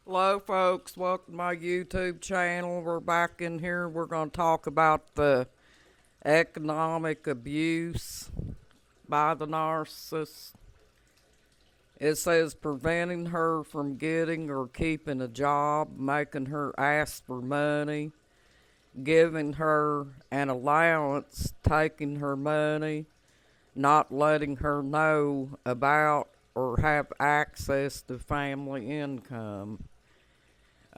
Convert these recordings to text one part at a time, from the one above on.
Hello, folks. Welcome to my YouTube channel. We're back in here. We're going to talk about the economic abuse by the narcissist. It says preventing her from getting or keeping a job, making her ask for money, giving her an allowance, taking her money, not letting her know about or have access to family income.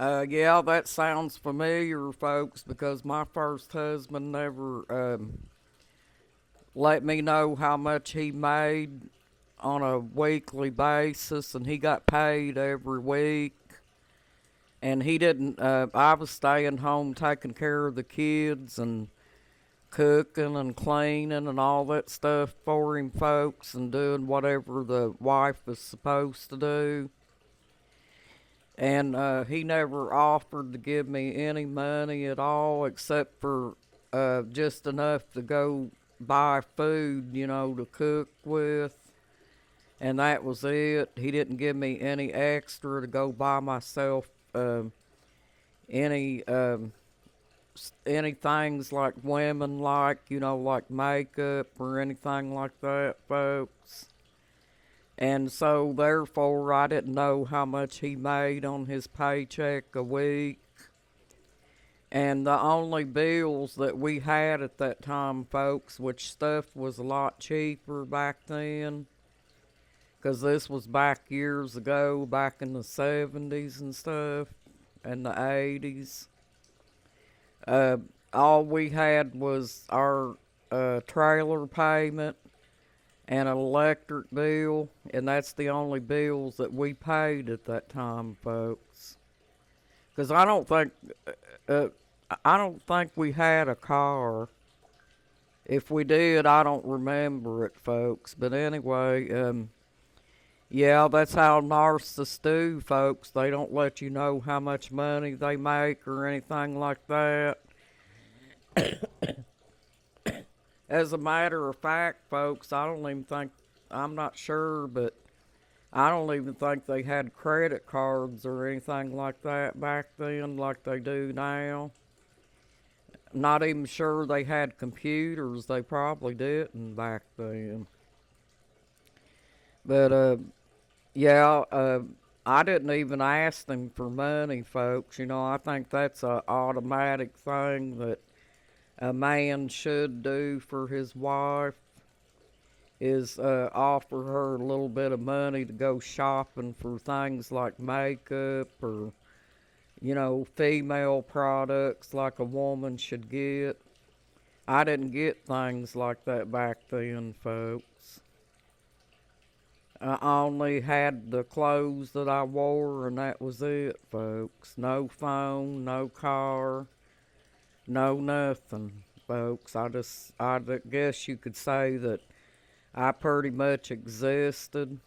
Yeah, that sounds familiar, folks, because my first husband never let me know how much he made on a weekly basis, and he got paid every week. And he didn't, I was staying home taking care of the kids and cooking and cleaning and all that stuff for him, folks, and doing whatever the wife was supposed to do. And he never offered to give me any money at all except for just enough to go buy food, to cook with. And that was it. He didn't give me any extra to go buy myself any any things like women like, like makeup or anything like that, folks. And so, therefore, I didn't know how much he made on his paycheck a week. And the only bills that we had at that time, folks, which stuff was a lot cheaper back then, because this was back years ago, back in the 70s and stuff, and the 80s. Uh, all we had was our trailer payment and an electric bill, and that's the only bills that we paid at that time, folks. Because uh, I don't think we had a car. If we did, I don't remember it, folks. But anyway, yeah, that's how narcissists do, folks. They don't let you know how much money they make or anything like that. As a matter of fact, folks, I don't even think, I'm not sure, but I don't even think they had credit cards or anything like that back then like they do now. Not even sure they had computers. They probably didn't back then. But, yeah, I didn't even ask them for money, folks. I think that's a automatic thing that a man should do for his wife is offer her a little bit of money to go shopping for things like makeup or, female products like a woman should get. I didn't get things like that back then, folks. I only had the clothes that I wore, and that was it, folks. No phone, no car, no nothing, folks. I guess you could say that I pretty much existed.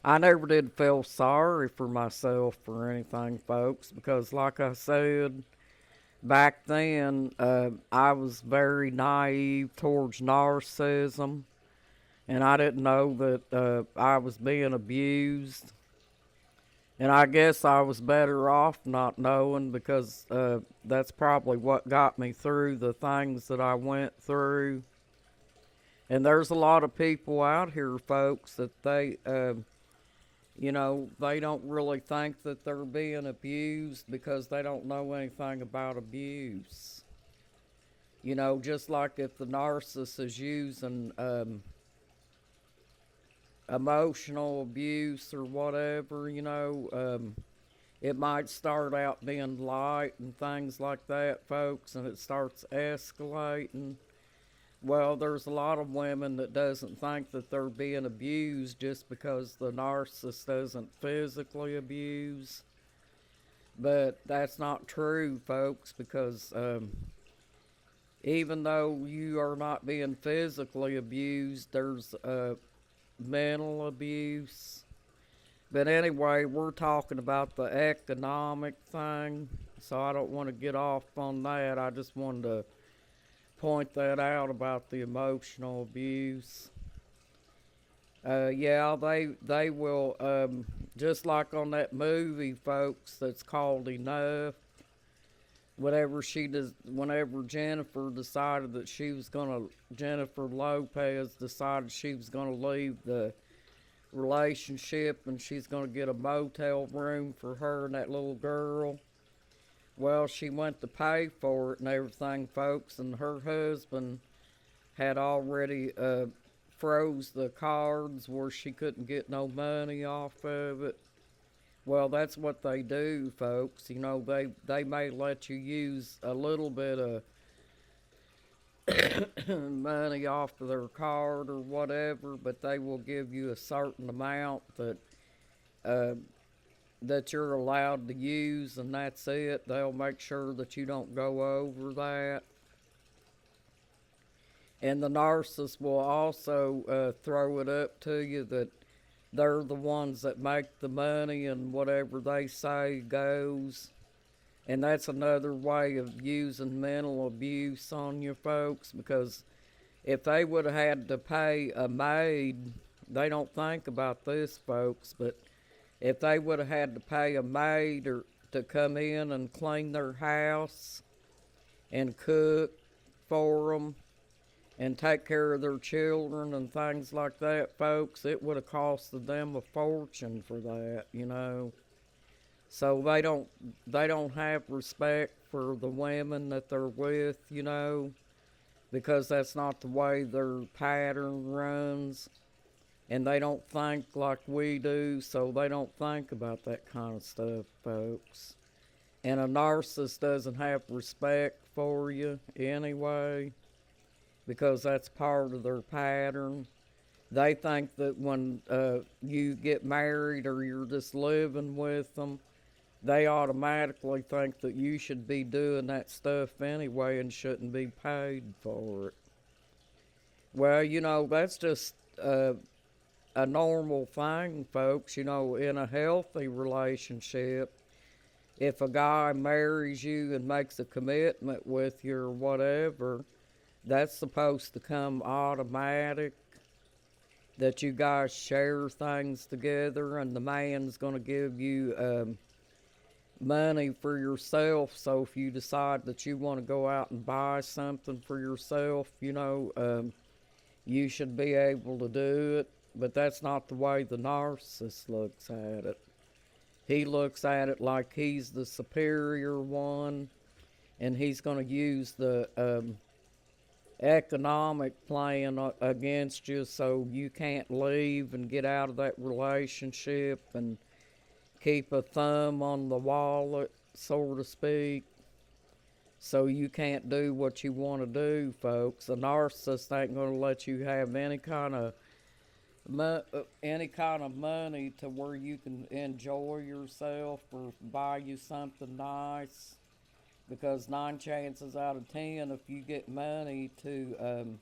I never did feel sorry for myself or anything, folks, because like I said, back then, I was very naive towards narcissism, and I didn't know that I was being abused. And I guess I was better off not knowing because that's probably what got me through the things that I went through. And there's a lot of people out here, folks, that they don't really think that they're being abused because they don't know anything about abuse. Just like if the narcissist is using emotional abuse or whatever, it might start out being light and things like that, folks, and it starts escalating. Well, there's a lot of women that doesn't think that they're being abused just because the narcissist doesn't physically abuse. But that's not true, folks, because even though you are not being physically abused, there's mental abuse. But anyway, we're talking about the economic thing, so I don't want to get off on that. I just wanted to point that out about the emotional abuse. Yeah, they will, just like on that movie, folks, that's called Enough. Whenever Jennifer decided that she was gonna, Jennifer Lopez decided she was gonna leave the relationship and she's gonna get a motel room for her and that little girl. Well, she went to pay for it and everything, folks, and her husband had already froze the cards where she couldn't get no money off of it. Well, that's what they do, folks. You know, they may let you use a little bit of money off of their card or whatever, but they will give you a certain amount uh, that you're allowed to use, and that's it. They'll make sure that you don't go over that. And the narcissist will also throw it up to you that they're the ones that make the money and whatever they say goes. And that's another way of using mental abuse on you folks, because if they would have had to pay a maid, they don't think about this, folks, but if they would have had to pay a maid or to come in and clean their house and cook for them and take care of their children and things like that, folks, it would have costed them a fortune for that, you know. So they don't have respect for the women that they're with, you know, because that's not the way their pattern runs. And they don't think like we do, so they don't think about that kind of stuff, folks. And a narcissist doesn't have respect for you anyway, because that's part of their pattern. They think that when you get married or you're just living with them, they automatically think that you should be doing that stuff anyway and shouldn't be paid for it. Well, you know, that's just a normal thing, folks. You know, in a healthy relationship, if a guy marries you and makes a commitment with you or whatever, that's supposed to come automatic. That you guys share things together, and the man's going to give you money for yourself. So if you decide that you want to go out and buy something for yourself, you know, you should be able to do it. But that's not the way the narcissist looks at it. He looks at it like he's the superior one, and he's going to use the economic plan against you so you can't leave and get out of that relationship and keep a thumb on the wallet, so to speak, so you can't do what you want to do, folks. A narcissist ain't going to let you have any kind of money to where you can enjoy yourself or buy you something nice, because 9 chances out of 10, if you get money to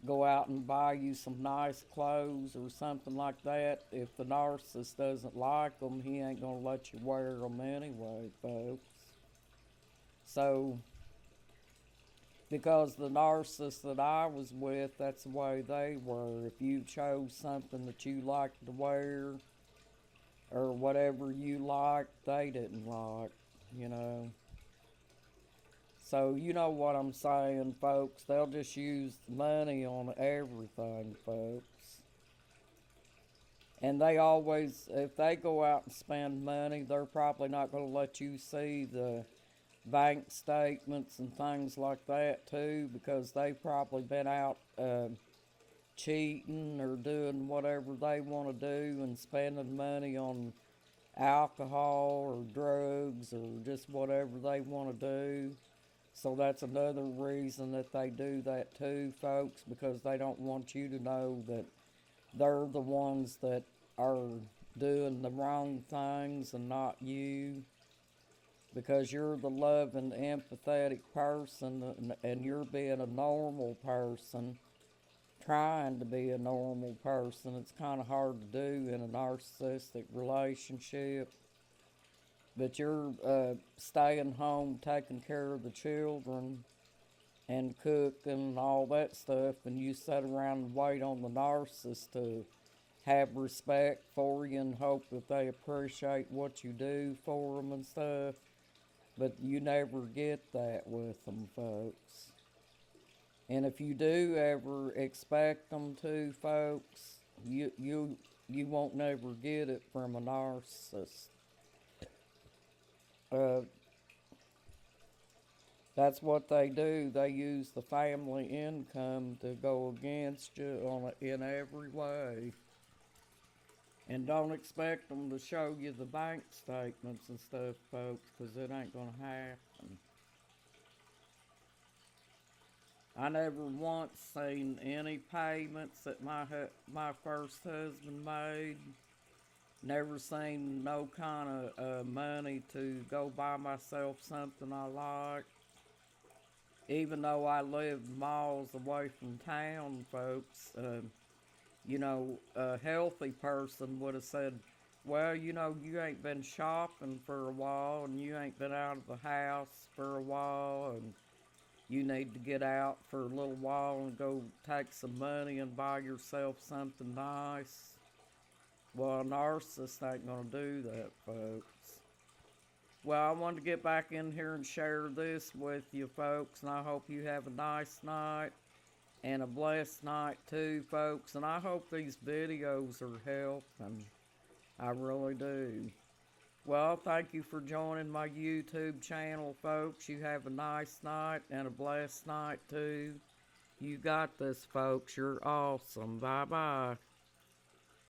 go out and buy you some nice clothes or something like that, if the narcissist doesn't like them, he ain't gonna let you wear them anyway, folks. So, because the narcissist that I was with, that's the way they were. If you chose something that you liked to wear or whatever you liked, they didn't like, you know. So you know what I'm saying, folks. They'll just use money on everything, folks. And they always, if they go out and spend money, they're probably not going to let you see the bank statements and things like that too, because they've probably been out cheating or doing whatever they want to do and spending money on alcohol or drugs or just whatever they want to do. So that's another reason that they do that too, folks, because they don't want you to know that they're the ones that are doing the wrong things and not you. Because you're the loving, empathetic person and you're being a normal person, trying to be a normal person. It's kind of hard to do in a narcissistic relationship. But you're staying home, taking care of the children, and cooking and all that stuff, and you sit around and wait on the narcissist to have respect for you and hope that they appreciate what you do for them and stuff. But you never get that with them, folks. And if you do ever expect them to, folks, you won't never get it from a narcissist. Uh, that's what they do. They use the family income to go against you in every way. And don't expect them to show you the bank statements and stuff, folks, because it ain't going to happen. I never once seen any payments that my first husband made. Never seen no kind of money to go buy myself something I like. Even though I lived miles away from town, folks, a healthy person would have said, well, you ain't been shopping for a while and you ain't been out of the house for a while and you need to get out for a little while and go take some money and buy yourself something nice. Well, a narcissist ain't gonna do that, folks. Well, I wanted to get back in here and share this with you, folks, and I hope you have a nice night and a blessed night too, folks. And I hope these videos are helping. I really do. Well, thank you for joining my YouTube channel, folks. You have a nice night and a blessed night too. You got this, folks. You're awesome. Bye-bye.